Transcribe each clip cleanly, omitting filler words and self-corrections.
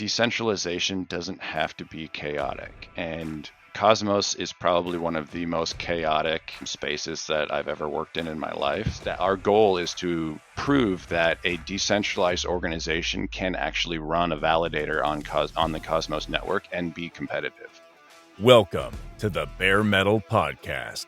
decentralization doesn't have to be chaotic, and Cosmos is probably one of the most chaotic spaces that I've ever worked in my life. That our goal is to prove that a decentralized organization can actually run a validator on the Cosmos network and be competitive. Welcome to the Bare Metal Podcast.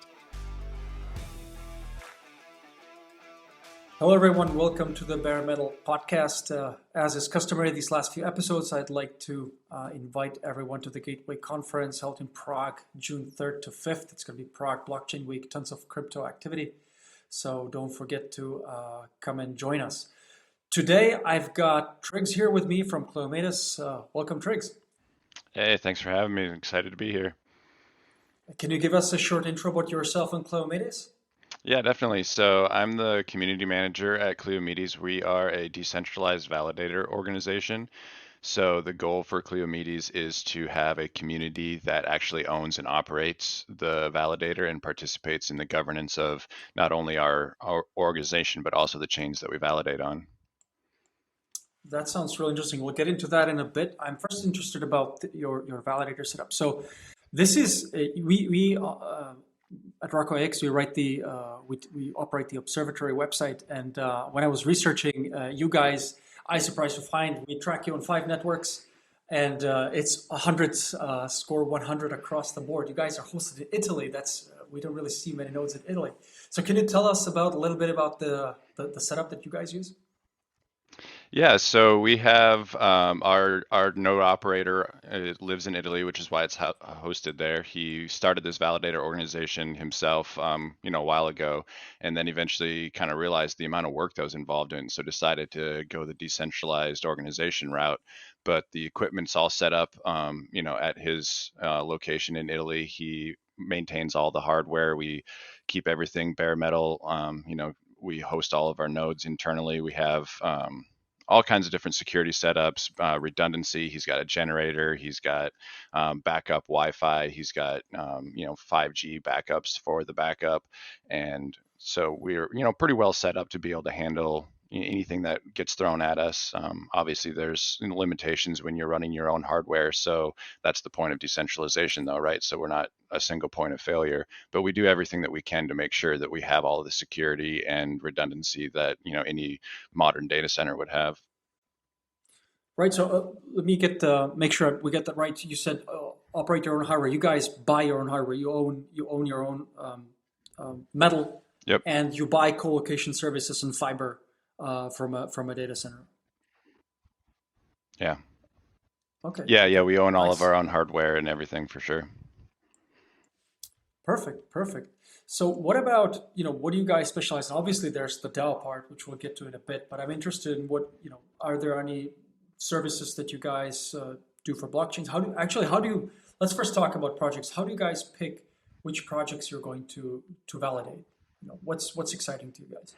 Hello, everyone. Welcome to the Bare Metal Podcast. As is customary these last few episodes, I'd like to invite everyone to the Gateway Conference held in Prague, June 3rd to 5th. It's going to be Prague Blockchain Week, tons of crypto activity. So don't forget to come and join us. Today, I've got Trigs here with me from Kleomedes. Welcome, Trigs. Hey, thanks for having me. I'm excited to be here. Can you give us a short intro about yourself and Kleomedes? Yeah, definitely. So I'm the community manager at Kleomedes. We are a decentralized validator organization. So the goal for Kleomedes is to have a community that actually owns and operates the validator and participates in the governance of not only our organization, but also the chains that we validate on. That sounds really interesting. We'll get into that in a bit. I'm first interested about your validator setup. So this is, we at RockoX, we operate the Observatory website. And when I was researching you guys, I was surprised to find we track you on 5 networks, and it's 100, score 100 across the board. You guys are hosted in Italy. We don't really see many nodes in Italy. So can you tell us a little bit about the setup that you guys use? Yeah, so we have our node operator lives in Italy, which is why it's hosted there. He started this validator organization himself, a while ago, and then eventually kind of realized the amount of work that was involved in, so decided to go the decentralized organization route. But the equipment's all set up, at his location in Italy. He maintains all the hardware. We keep everything bare metal. We host all of our nodes internally. We have all kinds of different security setups, redundancy. He's got a generator. He's got backup Wi-Fi. He's got 5G backups for the backup, and so we're pretty well set up to be able to handle anything that gets thrown at us. Obviously, there's limitations when you're running your own hardware, so that's the point of decentralization, though, right? So we're not a single point of failure, but we do everything that we can to make sure that we have all of the security and redundancy that any modern data center would have. Right. So let me make sure we get that right. You said operate your own hardware. You guys buy your own hardware. You own your own metal. Yep. And you buy co-location services and fiber from a data center. Yeah. Okay. Yeah. We own all Nice. of our own hardware and everything for sure. Perfect. So what about, what do you guys specialize in? Obviously, there's the DAO part, which we'll get to in a bit, but I'm interested in are there any services that you guys do for blockchains? Let's first talk about projects. How do you guys pick which projects you're going to validate? What's exciting to you guys?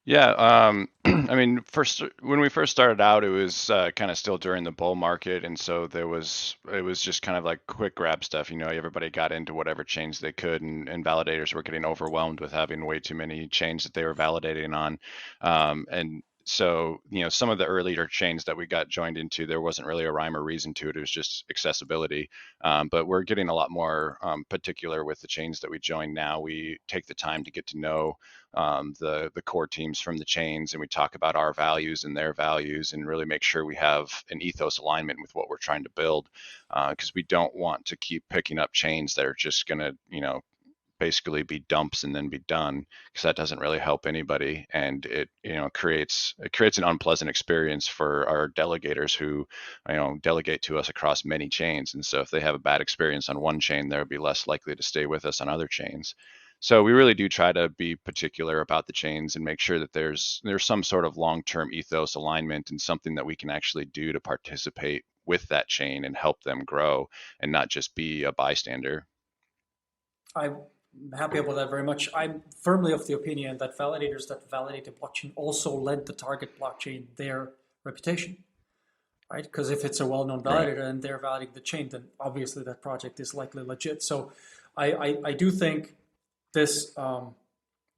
Yeah, when we first started out, it was kind of still during the bull market, and so it was just kind of like quick grab stuff. Everybody got into whatever chains they could, and validators were getting overwhelmed with having way too many chains that they were validating on, and so some of the earlier chains that we got joined into, there wasn't really a rhyme or reason to it. It was just accessibility. But we're getting a lot more particular with the chains that we join now. We take the time to get to know the core teams from the chains, and we talk about our values and their values, and really make sure we have an ethos alignment with what we're trying to build, because we don't want to keep picking up chains that are just going to basically be dumps and then be done, because that doesn't really help anybody, and it creates an unpleasant experience for our delegators who delegate to us across many chains. And so if they have a bad experience on one chain, they'll be less likely to stay with us on other chains. So we really do try to be particular about the chains and make sure that there's some sort of long-term ethos alignment and something that we can actually do to participate with that chain and help them grow, and not just be a bystander. I'm happy about that very much. I'm firmly of the opinion that validators that validate the blockchain also lend the target blockchain their reputation, right? Because if it's a well-known validator and they're validating the chain, then obviously that project is likely legit. So I do think this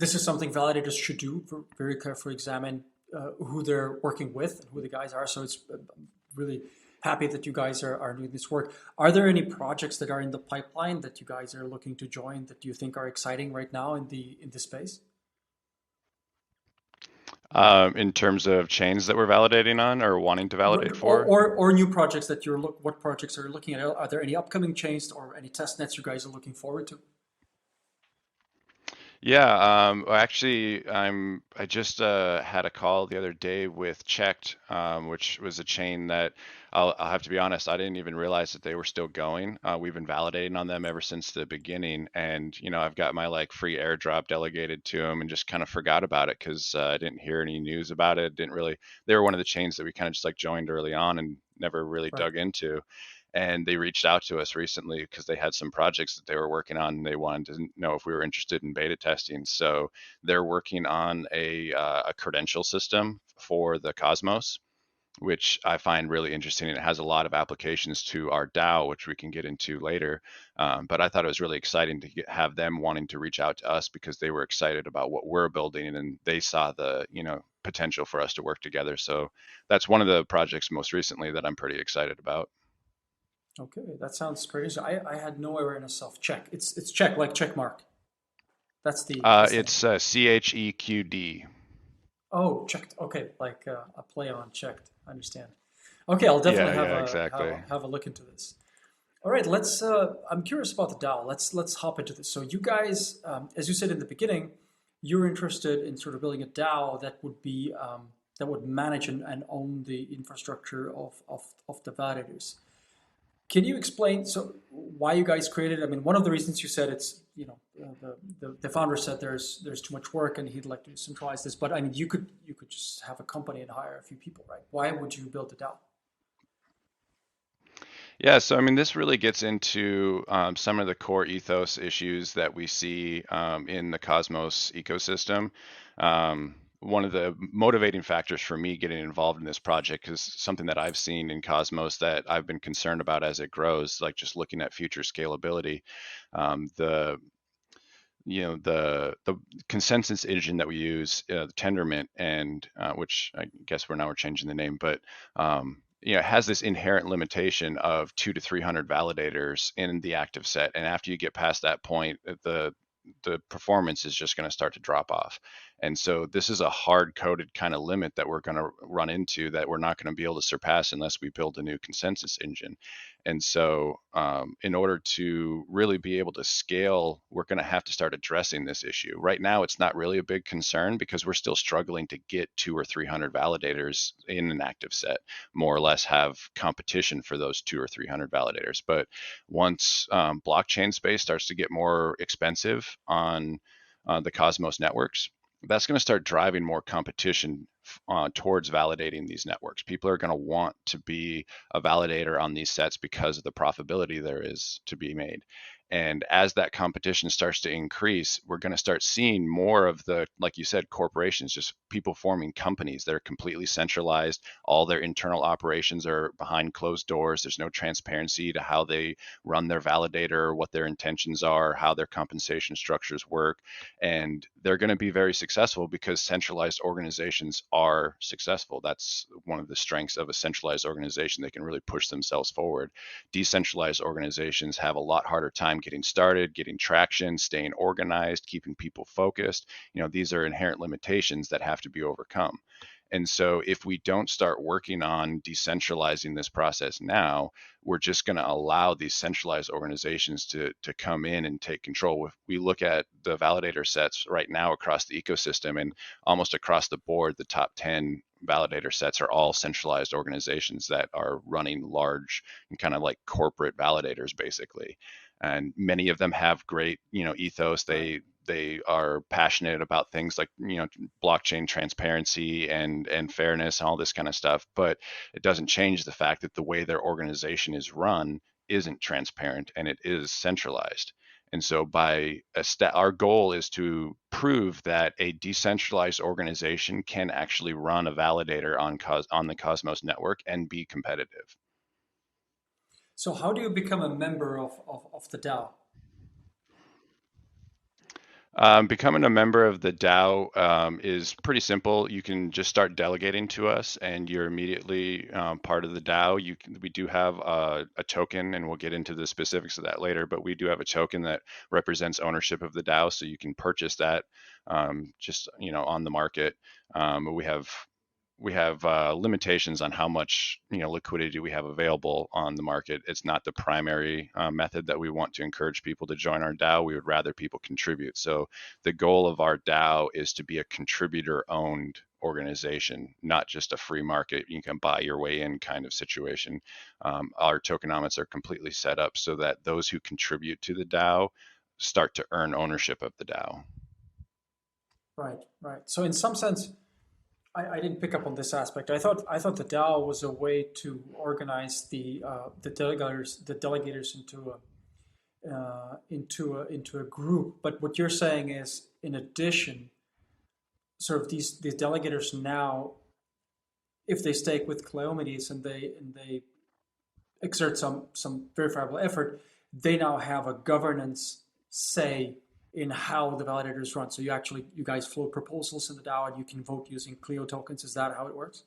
is something validators should do, very carefully examine who they're working with and who the guys are. So it's really happy that you guys are doing this work. Are there any projects that are in the pipeline that you guys are looking to join that you think are exciting right now in the space? In terms of chains that we're validating on or wanting to validate for? Or new projects that what projects are you looking at? Are there any upcoming chains or any test nets you guys are looking forward to? Yeah, well, actually, I just had a call the other day with Checked, which was a chain that I'll have to be honest, I didn't even realize that they were still going. We've been validating on them ever since the beginning, and I've got my like free airdrop delegated to them, and just kind of forgot about it because I didn't hear any news about it. Didn't really. They were one of the chains that we kind of just like joined early on and never really Right. dug into. And they reached out to us recently because they had some projects that they were working on and they wanted to know if we were interested in beta testing. So they're working on a credential system for the Cosmos, which I find really interesting. It has a lot of applications to our DAO, which we can get into later. But I thought it was really exciting to have them wanting to reach out to us because they were excited about what we're building and they saw the potential for us to work together. So that's one of the projects most recently that I'm pretty excited about. Okay, that sounds pretty interesting. I had no awareness of check. It's check like check mark. That's the same. It's CHEQD. Oh, checked. Okay, like a play on checked. I understand. Okay, I'll definitely Yeah, yeah, exactly. have a look into this. All right, let's. I'm curious about the DAO. Let's hop into this. So you guys, as you said in the beginning, you're interested in sort of building a DAO that would be that would manage and own the infrastructure of the validators. Can you explain so why you guys created? I mean, one of the reasons you said it's the founder said there's too much work and he'd like to centralize this. But I mean, you could just have a company and hire a few people, right? Why would you build a DAO? Yeah, so I mean, this really gets into some of the core ethos issues that we see in the Cosmos ecosystem. One of the motivating factors for me getting involved in this project is something that I've seen in Cosmos that I've been concerned about as it grows, like just looking at future scalability. The the consensus engine that we use, the Tendermint, and which I guess we're changing the name, but it has this inherent limitation of 200 to 300 validators in the active set, and after you get past that point, the performance is just going to start to drop off. And so this is a hard coded kind of limit that we're going to run into that we're not going to be able to surpass unless we build a new consensus engine. And so, in order to really be able to scale, we're going to have to start addressing this issue. Right now, it's not really a big concern because we're still struggling to get 200 or 300 validators in an active set, more or less have competition for those 200 or 300 validators. But once blockchain space starts to get more expensive on the Cosmos networks, that's going to start driving more competition towards validating these networks. People are going to want to be a validator on these sets because of the profitability there is to be made. And as that competition starts to increase, we're going to start seeing more of the, like you said, corporations, just people forming companies that are completely centralized. All their internal operations are behind closed doors. There's no transparency to how they run their validator, what their intentions are, how their compensation structures work. And they're going to be very successful because centralized organizations are successful. That's one of the strengths of a centralized organization. They can really push themselves forward. Decentralized organizations have a lot harder time getting started, getting traction, staying organized, keeping people focused. These are inherent limitations that have to be overcome. And so if we don't start working on decentralizing this process now, we're just going to allow these centralized organizations to come in and take control. If we look at the validator sets right now across the ecosystem and almost across the board, the top 10 validator sets are all centralized organizations that are running large and kind of like corporate validators basically. And many of them have great, ethos. Right. They are passionate about things like blockchain transparency and fairness and all this kind of stuff, but it doesn't change the fact that the way their organization is run isn't transparent and it is centralized. And so our goal is to prove that a decentralized organization can actually run a validator on the Cosmos network and be competitive. So how do you become a member of the DAO? Becoming a member of the DAO is pretty simple. You can just start delegating to us, and you're immediately part of the DAO. We do have a token, and we'll get into the specifics of that later. But we do have a token that represents ownership of the DAO, so you can purchase that just on the market. We have limitations on how much liquidity we have available on the market. It's not the primary method that we want to encourage people to join our DAO. We would rather people contribute. So the goal of our DAO is to be a contributor-owned organization, not just a free market, you can buy your way in kind of situation. Our tokenomics are completely set up so that those who contribute to the DAO start to earn ownership of the DAO. Right, right. So in some sense, I didn't pick up on this aspect. I thought the DAO was a way to organize the delegators into a group. But what you're saying is, in addition, sort of these delegators now, if they stake with Kleomedes and they exert some verifiable effort, they now have a governance say in how the validators run. So you guys float proposals in the DAO and you can vote using Kleo tokens. Is that how it works?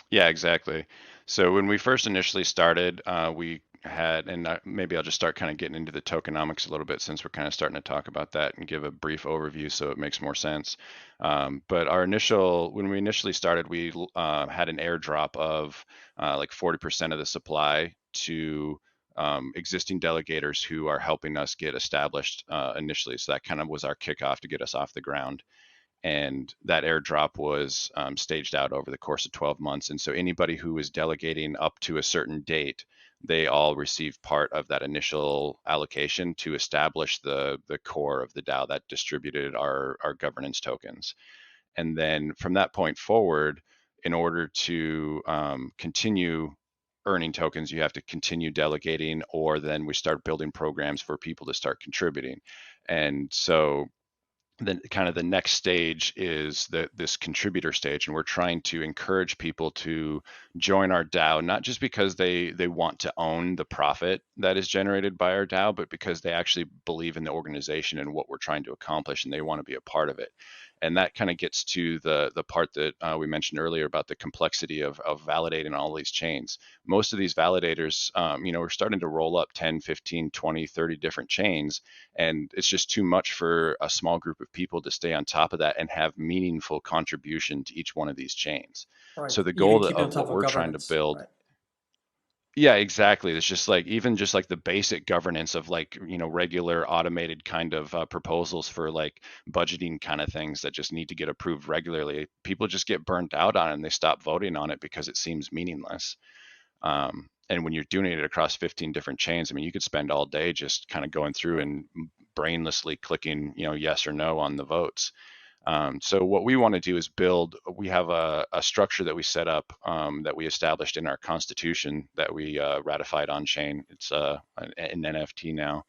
Yeah, exactly. So when we first initially started, we had, and maybe I'll just start kind of getting into the tokenomics a little bit since we're kind of starting to talk about that and give a brief overview so it makes more sense. But when we initially started, we had an airdrop of like 40% of the supply to existing delegators who are helping us get established initially. So that kind of was our kickoff to get us off the ground. And that airdrop was staged out over the course of 12 months. And so anybody who was delegating up to a certain date, they all received part of that initial allocation to establish the core of the DAO that distributed our governance tokens. And then from that point forward, in order to continue earning tokens, you have to continue delegating, or then we start building programs for people to start contributing. And so then kind of the next stage is this contributor stage, and we're trying to encourage people to join our DAO, not just because they want to own the profit that is generated by our DAO, but because they actually believe in the organization and what we're trying to accomplish, and they want to be a part of it. And that kind of gets to the part that we mentioned earlier about the complexity of validating all these chains. Most of these validators, we're starting to roll up 10, 15, 20, 30 different chains, and it's just too much for a small group of people to stay on top of that and have meaningful contribution to each one of these chains. Right. So the Even goal keeping on of top what of we're trying to governance. build, Right. yeah, exactly. It's just like even just like the basic governance of like regular automated kind of proposals for like budgeting kind of things that just need to get approved regularly. People just get burnt out on it and they stop voting on it because it seems meaningless. And when you're doing it across 15 different chains, I mean, you could spend all day just kind of going through and brainlessly clicking yes or no on the votes. So what we want to do is we have a structure that we set up that we established in our constitution that we ratified on chain. It's an NFT now.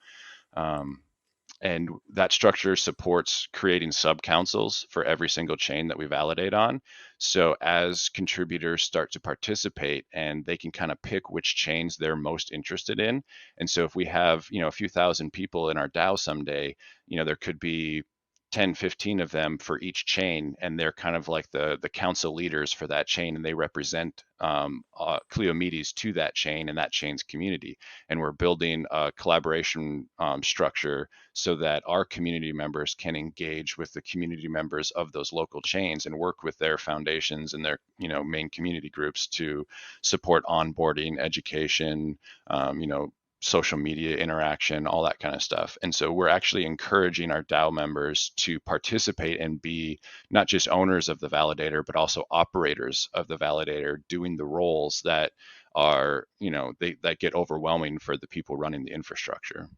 And that structure supports creating sub-councils for every single chain that we validate on. So as contributors start to participate, and they can kind of pick which chains they're most interested in. And so if we have, a few thousand people in our DAO someday, there could be 10, 15 of them for each chain, and they're kind of like the council leaders for that chain, and they represent Kleomedes to that chain and that chain's community. And we're building a collaboration structure so that our community members can engage with the community members of those local chains and work with their foundations and their main community groups to support onboarding, education, social media interaction, all that kind of stuff. And so we're actually encouraging our DAO members to participate and be not just owners of the validator, but also operators of the validator, doing the roles that are, that get overwhelming for the people running the infrastructure.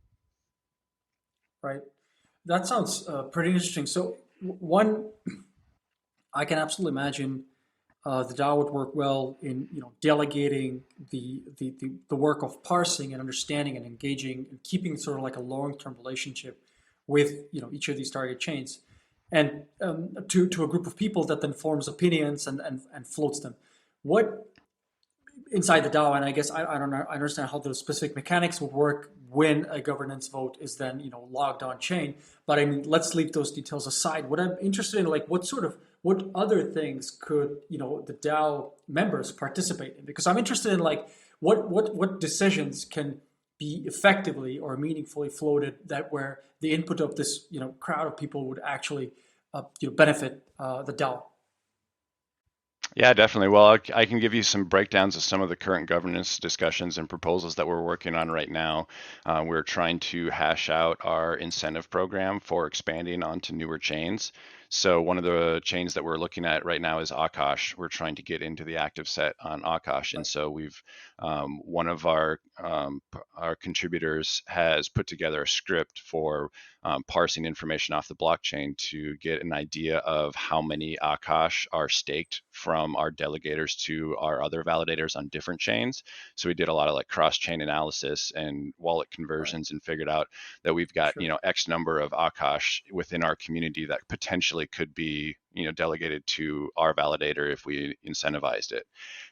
Right. That sounds pretty interesting. So one, I can absolutely imagine the DAO would work well in delegating the work of parsing and understanding and engaging and keeping sort of like a long-term relationship with each of these target chains, and to a group of people that then forms opinions and floats them. What inside the DAO, and I guess I don't know, I understand how those specific mechanics would work when a governance vote is then logged on chain. But I mean, let's leave those details aside. What I'm interested in, like, what other things could the DAO members participate in? Because I'm interested in like what decisions can be effectively or meaningfully floated that where the input of this crowd of people would actually benefit the DAO. Yeah, definitely. Well, I can give you some breakdowns of some of the current governance discussions and proposals that we're working on right now. We're trying to hash out our incentive program for expanding onto newer chains. So one of the chains that we're looking at right now is Akash. We're trying to get into the active set on Akash, and so we've one of our contributors has put together a script for parsing information off the blockchain to get an idea of how many Akash are staked from our delegators to our other validators on different chains. So we did a lot of like cross-chain analysis and wallet Right. conversions and figured out that we've got, Sure. X number of Akash within our community that potentially could be, delegated to our validator if we incentivized it.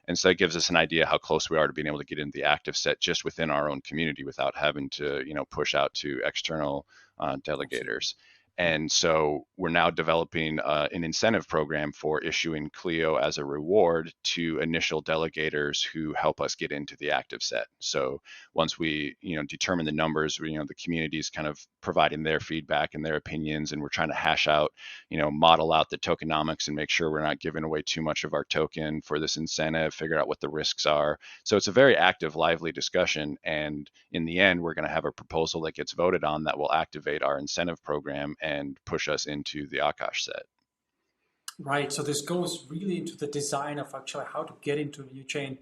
And so it gives us an idea how close we are to being able to get into the active set just within our own community without having to, push out to external Absolutely. delegators. Yeah. And so we're now developing an incentive program for issuing Kleo as a reward to initial delegators who help us get into the active set. So once we, determine the numbers, the community is kind of providing their feedback and their opinions, and we're trying to hash out, model out the tokenomics and make sure we're not giving away too much of our token for this incentive, figure out what the risks are. So it's a very active, lively discussion. And in the end, we're going to have a proposal that gets voted on that will activate our incentive program and push us into the Akash set. Right. So this goes really into the design of actually how to get into a new chain,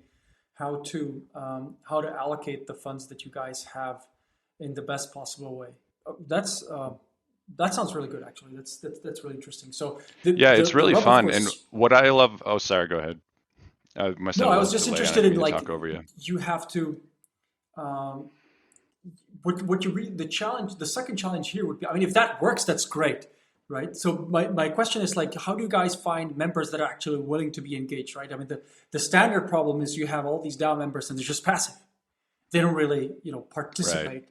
how to allocate the funds that you guys have in the best possible way. That's that sounds really good, actually. That's really interesting. So Yeah, it's the really rub, of fun. And course. what I love, oh, sorry, go ahead. I must No, have a I was little just delay. I interested didn't in mean to like talk over you. you have to um, what you read the challenge. The second challenge here would be, I mean, if that works, that's great, right? So my question is like, how do you guys find members that are actually willing to be engaged, right? I mean, the standard problem is you have all these DAO members and they're just passive. They don't really Right. participate,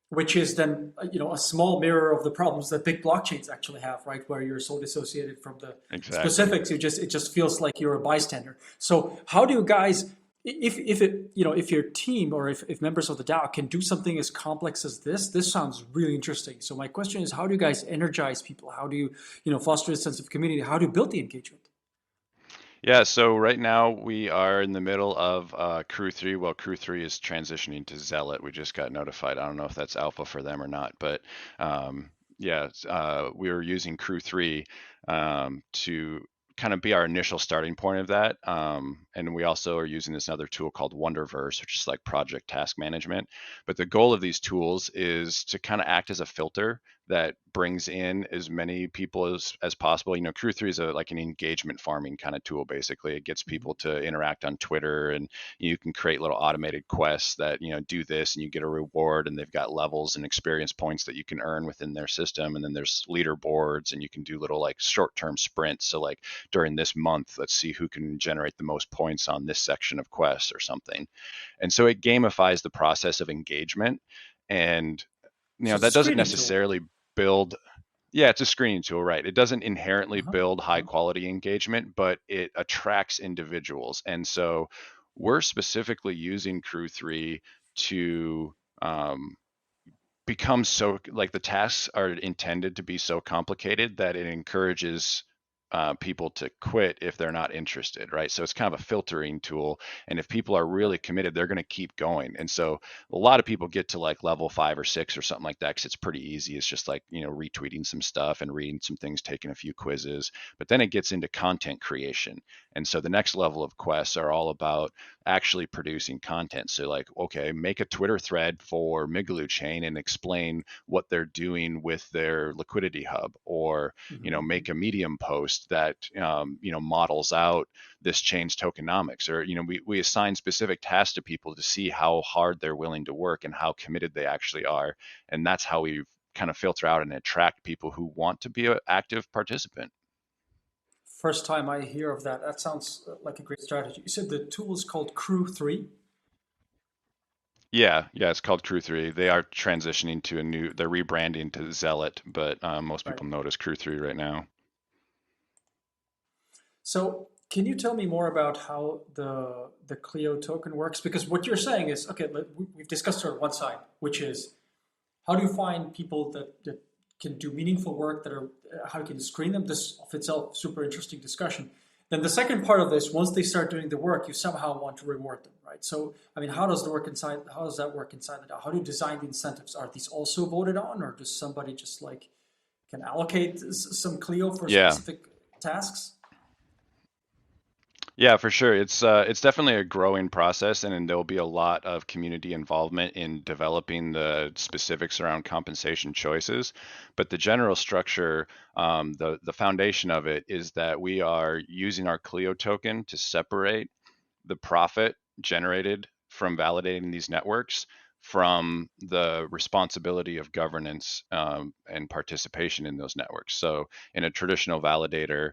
which is then a small mirror of the problems that big blockchains actually have, right? Where you're so dissociated from the Exactly. specifics, it just feels like you're a bystander. So how do you guys, if it if your team or if members of the DAO can do something as complex as this sounds really interesting. So my question is, how do you guys energize people? How do you foster a sense of community? How do you build the engagement? Yeah, so right now we are in the middle of Crew 3. Well, Crew 3 is transitioning to Zealot. We just got notified. I don't know if that's alpha for them or not, but yeah, we were using Crew 3 to kind of be our initial starting point of that. And we also are using this other tool called Wonderverse, which is like project task management. But the goal of these tools is to kind of act as a filter that brings in as many people as possible. Crew 3 is like an engagement farming kind of tool. Basically, it gets people to interact on Twitter, and you can create little automated quests that do this, and you get a reward, and they've got levels and experience points that you can earn within their system. And then there's leaderboards, and you can do little like short-term sprints. So like during this month, let's see who can generate the most points on this section of quests or something. And so it gamifies the process of engagement. And So it's a that doesn't screening tool. necessarily build. Yeah, it's a screening tool, right? It doesn't inherently Uh-huh. build high Uh-huh. quality engagement, but it attracts individuals. And so we're specifically using Crew 3 to um, become so, like, the tasks are intended to be so complicated that it encourages people to quit if they're not interested, right? So it's kind of a filtering tool. And if people are really committed, they're going to keep going. And so a lot of people get to like level 5 or 6 or something like that because it's pretty easy. It's just like, retweeting some stuff and reading some things, taking a few quizzes. But then it gets into content creation. And so the next level of quests are all about actually producing content. So like, okay, make a Twitter thread for Migaloo Chain and explain what they're doing with their liquidity hub, or Mhm. make a Medium post that models out this chain's tokenomics, or we assign specific tasks to people to see how hard they're willing to work and how committed they actually are. And that's how we kind of filter out and attract people who want to be an active participant. first time I hear of that. That sounds like a great strategy. You said the tool is called Crew 3? Yeah, yeah, it's called Crew 3. They are transitioning to they're rebranding to Zealot, but most Right. people know it as Crew 3 right now. So can you tell me more about how the Clio token works? Because what you're saying is, okay, we've discussed sort of one side, which is how do you find people that can do meaningful work, that are how you can screen them? This of itself super interesting discussion. Then the second part of this, once they start doing the work, you somehow want to reward them, right? So I mean, how does the work inside? How does that work inside the DAO? How do you design the incentives? Are these also voted on, or does somebody just like can allocate some Clio for Yeah. specific tasks? Yeah, for sure. It's definitely a growing process, and there'll be a lot of community involvement in developing the specifics around compensation choices. But the general structure, the foundation of it is that we are using our Clio token to separate the profit generated from validating these networks from the responsibility of governance and participation in those networks. So in a traditional validator,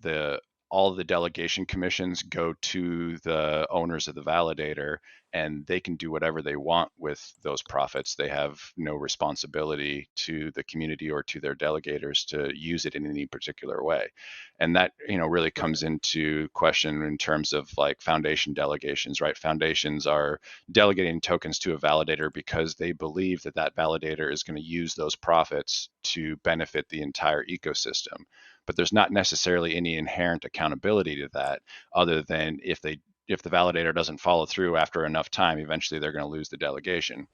the all of the delegation commissions go to the owners of the validator, and they can do whatever they want with those profits. They have no responsibility to the community or to their delegators to use it in any particular way. And that really Right. comes into question in terms of like foundation delegations, right? Foundations are delegating tokens to a validator because they believe that that validator is going to use those profits to benefit the entire ecosystem. But there's not necessarily any inherent accountability to that, other than if the validator doesn't follow through after enough time, eventually they're going to lose the delegation.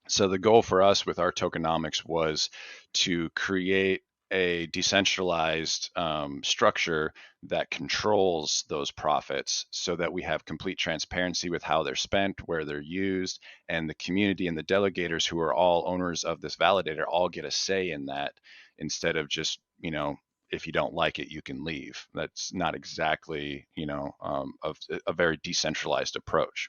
So the goal for us with our tokenomics was to create a decentralized structure that controls those profits so that we have complete transparency with how they're spent, where they're used, and the community and the delegators, who are all owners of this validator, all get a say in that, instead of just, if you don't like it, you can leave. That's not exactly, a very decentralized approach.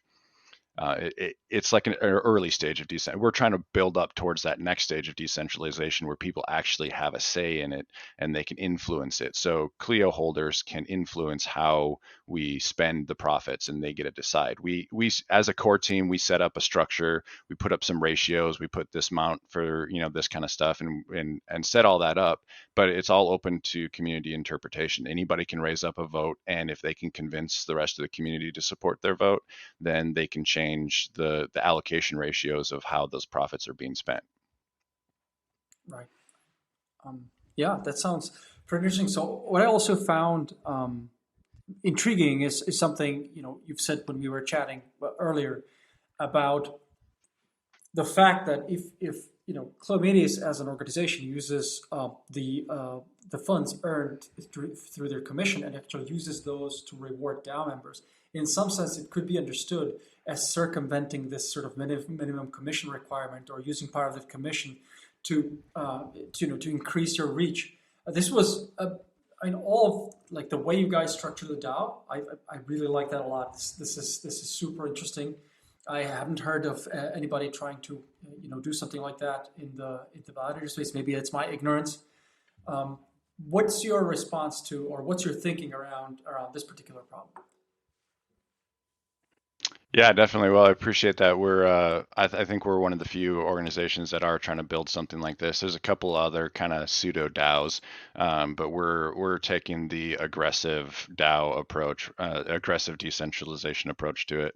It's like an early stage of decent. We're trying to build up towards that next stage of decentralization where people actually have a say in it and they can influence it. So Clio holders can influence how we spend the profits, and they get to decide. We as a core team, we set up a structure. We put up some ratios. We put this amount for this kind of stuff, and set all that up. But it's all open to community interpretation. Anybody can raise up a vote, and if they can convince the rest of the community to support their vote, then they can change the allocation ratios of how those profits are being spent. Right. Yeah, that sounds pretty interesting. So what I also found intriguing is something you've said when we were chatting earlier about the fact that if Kleomedes as an organization uses the funds earned through their commission and actually uses those to reward DAO members, in some sense it could be understood as circumventing this sort of minimum commission requirement, or using part of the commission to increase your reach. This was in all of like the way you guys structure the DAO. I really like that a lot. This is super interesting. I haven't heard of anybody trying to do something like that in the validator space. Maybe it's my ignorance. What's your response to, or what's your thinking around this particular problem? Yeah, definitely. Well, I appreciate that. I think we're one of the few organizations that are trying to build something like this. There's a couple other kind of pseudo DAOs, but we're taking the aggressive DAO approach, aggressive decentralization approach to it.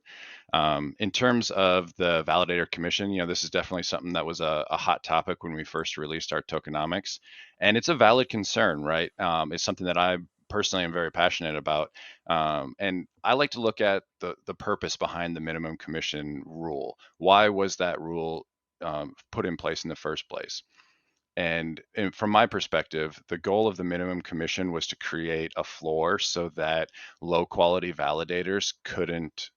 In terms of the validator commission, this is definitely something that was a hot topic when we first released our tokenomics, and it's a valid concern, right? It's something that I personally am very passionate about. And I like to look at the purpose behind the minimum commission rule. Why was that rule put in place in the first place? And from my perspective, the goal of the minimum commission was to create a floor so that low quality validators couldn't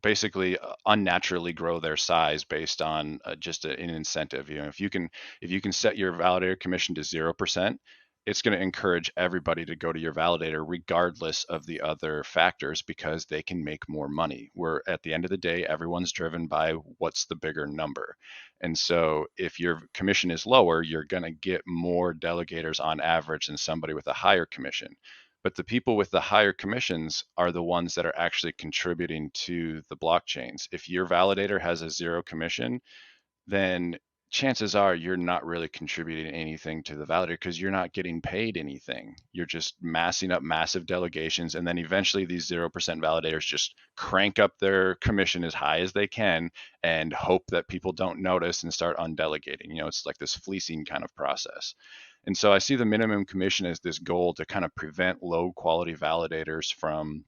basically unnaturally grow their size based on just an incentive. If you can set your validator commission to 0%, it's going to encourage everybody to go to your validator regardless of the other factors because they can make more money. Where at the end of the day, everyone's driven by what's the bigger number. And so if your commission is lower, you're going to get more delegators on average than somebody with a higher commission. But the people with the higher commissions are the ones that are actually contributing to the blockchains. If your validator has a zero commission, then chances are you're not really contributing anything to the validator because you're not getting paid anything. You're just massing up massive delegations. And then eventually these 0% validators just crank up their commission as high as they can and hope that people don't notice and start undelegating. It's like this fleecing kind of process. And so I see the minimum commission as this goal to kind of prevent low quality validators from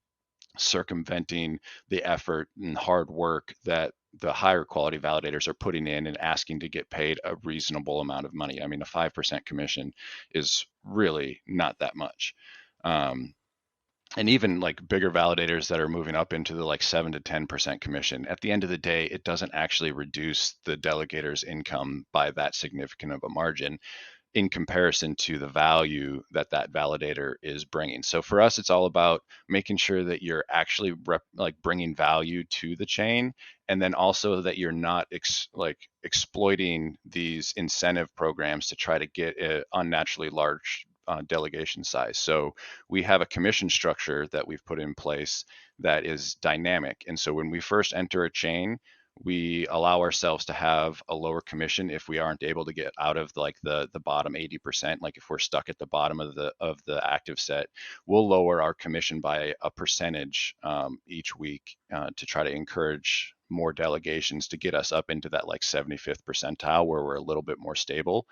circumventing the effort and hard work that the higher quality validators are putting in and asking to get paid a reasonable amount of money. I mean, a 5% commission is really not that much. And even like bigger validators that are moving up into the like 7 to 10% commission, at the end of the day, it doesn't actually reduce the delegator's income by that significant of a margin in comparison to the value that that validator is bringing. So for us, it's all about making sure that you're actually bringing value to the chain, and then also that you're not exploiting these incentive programs to try to get an unnaturally large delegation size. So we have a commission structure that we've put in place that is dynamic. And so when we first enter a chain, we allow ourselves to have a lower commission if we aren't able to get out of like the bottom 80%. Like if we're stuck at the bottom of the active set, we'll lower our commission by a percentage each week to try to encourage more delegations to get us up into that like 75th percentile where we're a little bit more stable.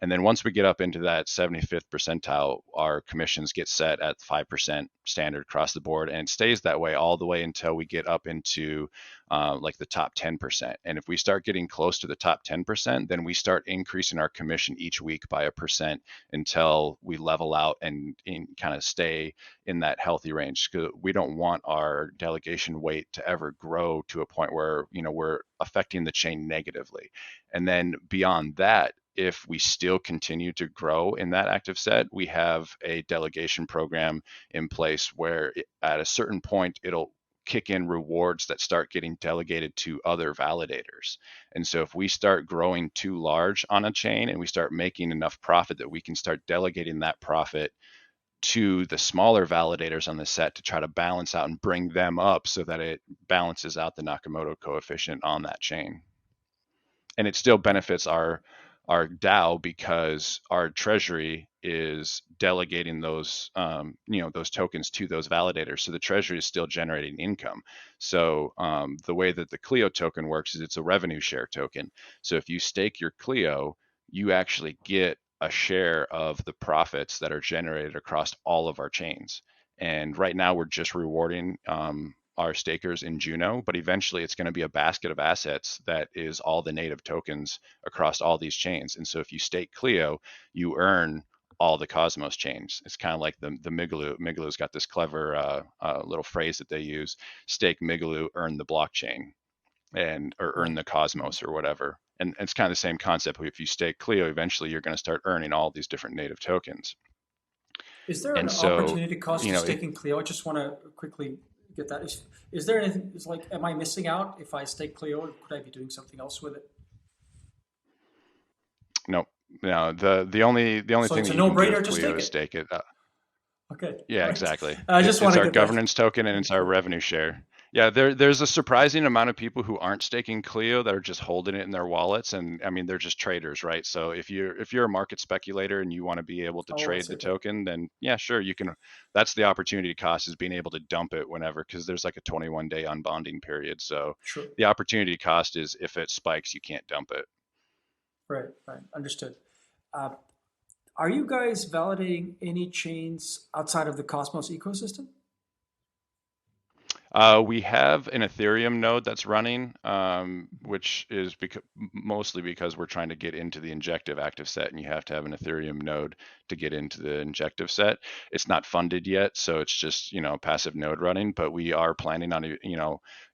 And then once we get up into that 75th percentile, our commissions get set at 5% standard across the board, and it stays that way all the way until we get up into like the top 10%. And if we start getting close to the top 10%, then we start increasing our commission each week by a percent until we level out and kind of stay in that healthy range. Because we don't want our delegation weight to ever grow to a point where we're affecting the chain negatively. And then beyond that, if we still continue to grow in that active set, we have a delegation program in place where at a certain point, it'll kick in rewards that start getting delegated to other validators. And so if we start growing too large on a chain and we start making enough profit that we can start delegating that profit to the smaller validators on the set to try to balance out and bring them up so that it balances out the Nakamoto coefficient on that chain. And it still benefits our DAO because our treasury is delegating those those tokens to those validators. So the treasury is still generating income. So the way that the Kleo token works is it's a revenue share token. So if you stake your Kleo, you actually get a share of the profits that are generated across all of our chains. And right now we're just rewarding our stakers in Juno, but eventually it's going to be a basket of assets that is all the native tokens across all these chains. And so if you stake Kleo, you earn all the Cosmos chains. It's kind of like the Migaloo. Migaloo's got this clever little phrase that they use: stake Migaloo, earn the blockchain, or earn the Cosmos or whatever. And it's kind of the same concept. If you stake Kleo, eventually you're going to start earning all these different native tokens. Is there an And so, opportunity cost to staking Kleo? I just want to quickly get that. Is there anything? Is like, am I missing out if I stake Kleo? Could I be doing something else with it? no, no. The only So thing it's a that you can do with no-brainer. Just Kleo stake is it. stake it. Okay, Yeah, right. exactly. I just want It's to our get that. governance token and it's our revenue share. Yeah, there's a surprising amount of people who aren't staking Clio that are just holding it in their wallets, and I mean they're just traders, right? So if you're a market speculator and you want to be able to Oh, I trade see. the Okay, token, then yeah, sure, you can. That's the opportunity cost, is being able to dump it whenever, because there's like a 21-day unbonding period. So sure. the opportunity cost is if it spikes, you can't dump it. Right, right. Understood. Uh, are you guys validating any chains outside of the Cosmos ecosystem? We have an Ethereum node that's running, which is mostly because we're trying to get into the injective active set, and you have to have an Ethereum node to get into the injective set. It's not funded yet, so it's just, a passive node running, but we are planning on,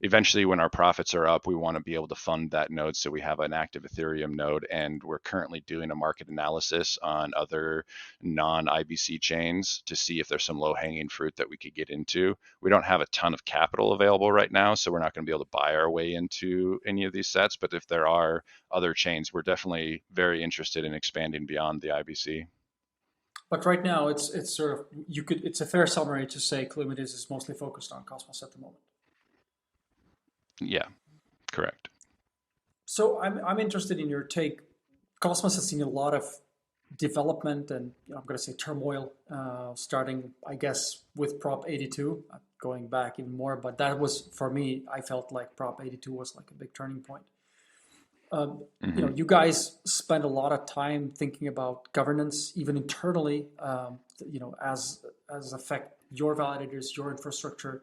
eventually when our profits are up, we want to be able to fund that node, so we have an active Ethereum node, and we're currently doing a market analysis on other non-IBC chains to see if there's some low-hanging fruit that we could get into. We don't have a ton of capital available right now, so we're not going to be able to buy our way into any of these sets. But if there are other chains, we're definitely very interested in expanding beyond the IBC. But right now, it's sort of it's a fair summary to say Kleomedes is mostly focused on Cosmos at the moment. Yeah, correct. So I'm interested in your take. Cosmos has seen a lot of development and I'm going to say turmoil, starting I guess with Prop 82, going back even more. But that was for me. I felt like Prop 82 was like a big turning point. You guys spend a lot of time thinking about governance, even internally. As affect your validators, your infrastructure,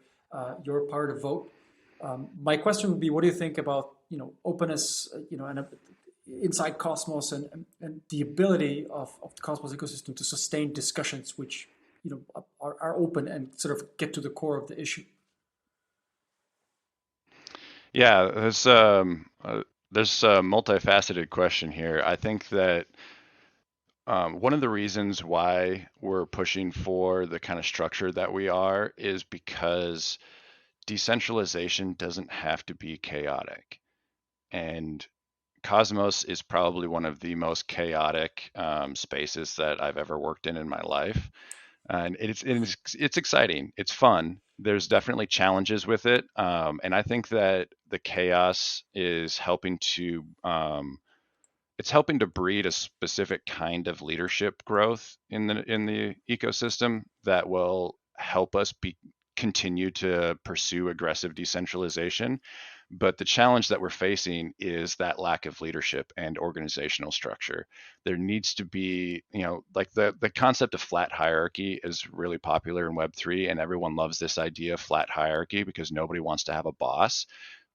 your power to vote. My question would be, what do you think about openness, and inside Cosmos and the ability of the Cosmos ecosystem to sustain discussions which are open and sort of get to the core of the issue? Yeah, there's a multifaceted question here. I think that one of the reasons why we're pushing for the kind of structure that we are is because decentralization doesn't have to be chaotic. And Cosmos is probably one of the most chaotic spaces that I've ever worked in my life. And it's exciting. It's fun. There's definitely challenges with it. And I think that the chaos is it's helping to breed a specific kind of leadership growth in the ecosystem that will help us continue to pursue aggressive decentralization. But the challenge that we're facing is that lack of leadership and organizational structure. There needs to be, like the concept of flat hierarchy is really popular in Web3, and everyone loves this idea of flat hierarchy because nobody wants to have a boss.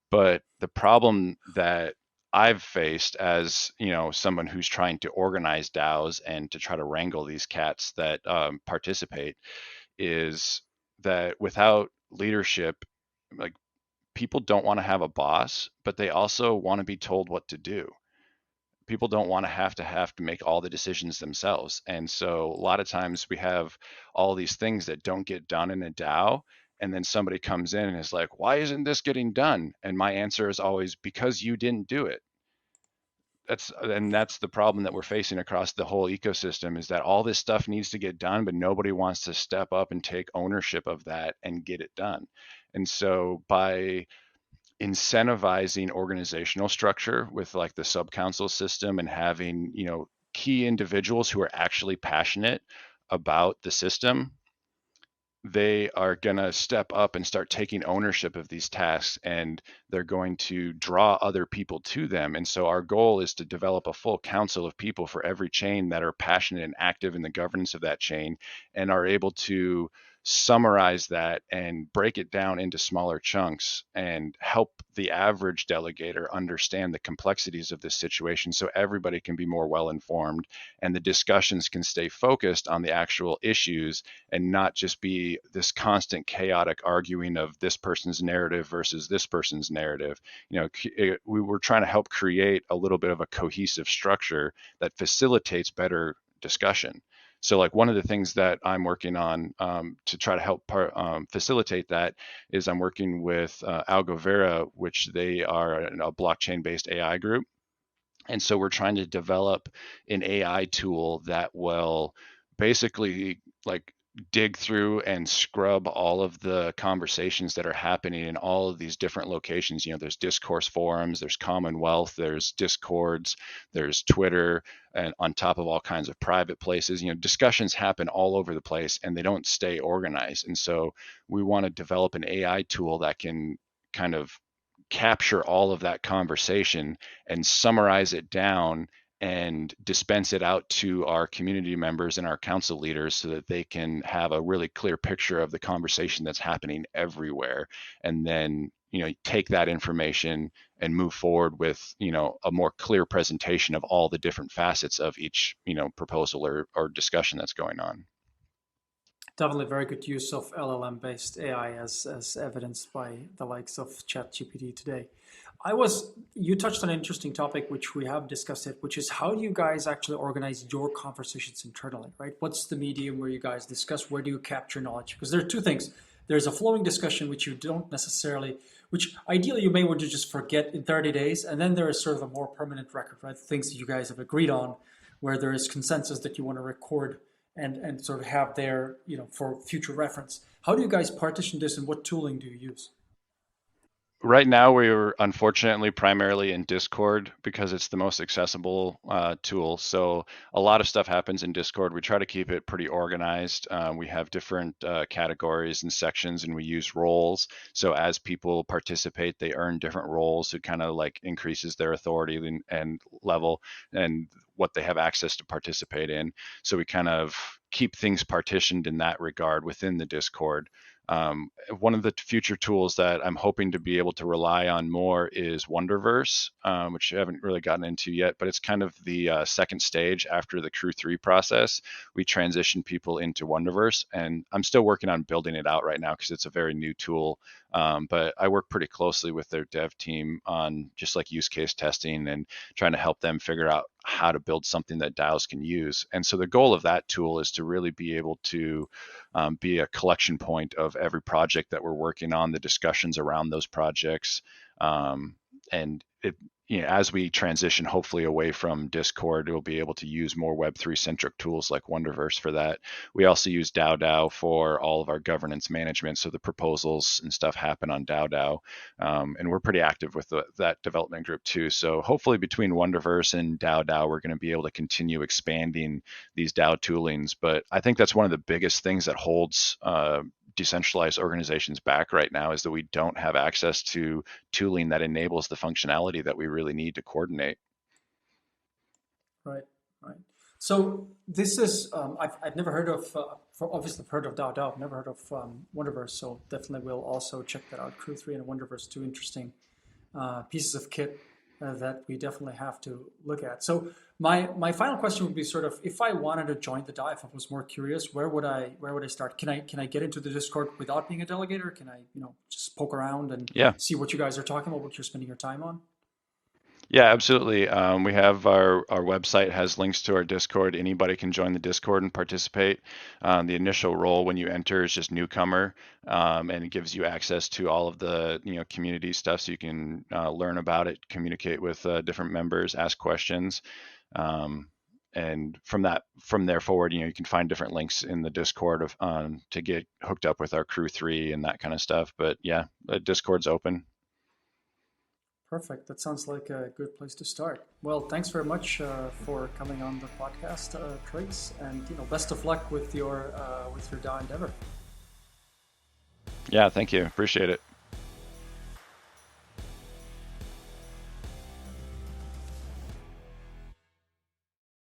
But the problem that I've faced as someone who's trying to organize DAOs and to try to wrangle these cats that participate is that without leadership, like, people don't want to have a boss, but they also want to be told what to do. People don't want to have to make all the decisions themselves. And so a lot of times we have all these things that don't get done in a DAO. And then somebody comes in and is like, why isn't this getting done? And my answer is always, because you didn't do it. That's the problem that we're facing across the whole ecosystem, is that all this stuff needs to get done, but nobody wants to step up and take ownership of that and get it done. And so by incentivizing organizational structure with like the sub-council system and having, key individuals who are actually passionate about the system, they are going to step up and start taking ownership of these tasks, and they're going to draw other people to them. And so our goal is to develop a full council of people for every chain that are passionate and active in the governance of that chain and are able to summarize that and break it down into smaller chunks and help the average delegator understand the complexities of this situation so everybody can be more well informed and the discussions can stay focused on the actual issues and not just be this constant chaotic arguing of this person's narrative versus this person's narrative. We were trying to help create a little bit of a cohesive structure that facilitates better discussion. So like one of the things that I'm working on to try to help facilitate that is I'm working with Algovera, which they are a blockchain-based AI group. And so we're trying to develop an AI tool that will basically like dig through and scrub all of the conversations that are happening in all of these different locations. There's discourse forums, there's Commonwealth, there's Discords, there's Twitter, and on top of all kinds of private places. Discussions happen all over the place and they don't stay organized. And so we want to develop an AI tool that can kind of capture all of that conversation and summarize it down and dispense it out to our community members and our council leaders so that they can have a really clear picture of the conversation that's happening everywhere. And then, take that information and move forward with, a more clear presentation of all the different facets of each, proposal or discussion that's going on. Definitely very good use of LLM-based AI as evidenced by the likes of ChatGPT today. You touched on an interesting topic, which we have discussed it, which is how do you guys actually organize your conversations internally, right? What's the medium where you guys discuss? Where do you capture knowledge? Because there are two things. There's a flowing discussion, which you don't necessarily, which ideally you may want to just forget in 30 days. And then there is sort of a more permanent record, right? Things that you guys have agreed on, where there is consensus that you want to record and sort of have there, for future reference. How do you guys partition this, and what tooling do you use? Right now, we're unfortunately primarily in Discord because it's the most accessible tool. So a lot of stuff happens in Discord. We try to keep it pretty organized. We have different categories and sections, and we use roles. So as people participate, they earn different roles. It kind of like increases their authority and level and what they have access to participate in. So we kind of keep things partitioned in that regard within the Discord. One of the future tools that I'm hoping to be able to rely on more is Wonderverse, which I haven't really gotten into yet, but it's kind of the second stage after the Crew 3 process. We transition people into Wonderverse, and I'm still working on building it out right now because it's a very new tool. But I work pretty closely with their dev team on just like use case testing and trying to help them figure out how to build something that DAOs can use. And so the goal of that tool is to really be able to be a collection point of every project that we're working on, the discussions around those projects. And it, as we transition hopefully away from Discord, we'll be able to use more Web3 centric tools like Wonderverse for that. We also use DAO for all of our governance management. So the proposals and stuff happen on DAO. And we're pretty active with that development group too. So hopefully between Wonderverse and DAO, we're going to be able to continue expanding these DAO toolings. But I think that's one of the biggest things that holds decentralized organizations back right now, is that we don't have access to tooling that enables the functionality that we really need to coordinate. Right. So this is, I've never heard of, obviously I've heard of DAO, I've never heard of Wonderverse, so definitely we'll also check that out. Crew 3 and Wonderverse, two interesting pieces of kit that we definitely have to look at. So my final question would be sort of, if I wanted to join the DAO, if I was more curious, where would I start? Can I get into the Discord without being a delegator? Can I just poke around and see what you guys are talking about, what you're spending your time on? Yeah, absolutely. We have our website has links to our Discord. Anybody can join the Discord and participate. The initial role when you enter is just newcomer, and it gives you access to all of the community stuff, so you can learn about it, communicate with different members, ask questions. And from there forward, you can find different links in the Discord to get hooked up with our Crew 3 and that kind of stuff. But yeah, the Discord's open. Perfect. That sounds like a good place to start. Well, thanks very much for coming on the podcast, Trigs, and best of luck with your DAO endeavor. Yeah, thank you. Appreciate it.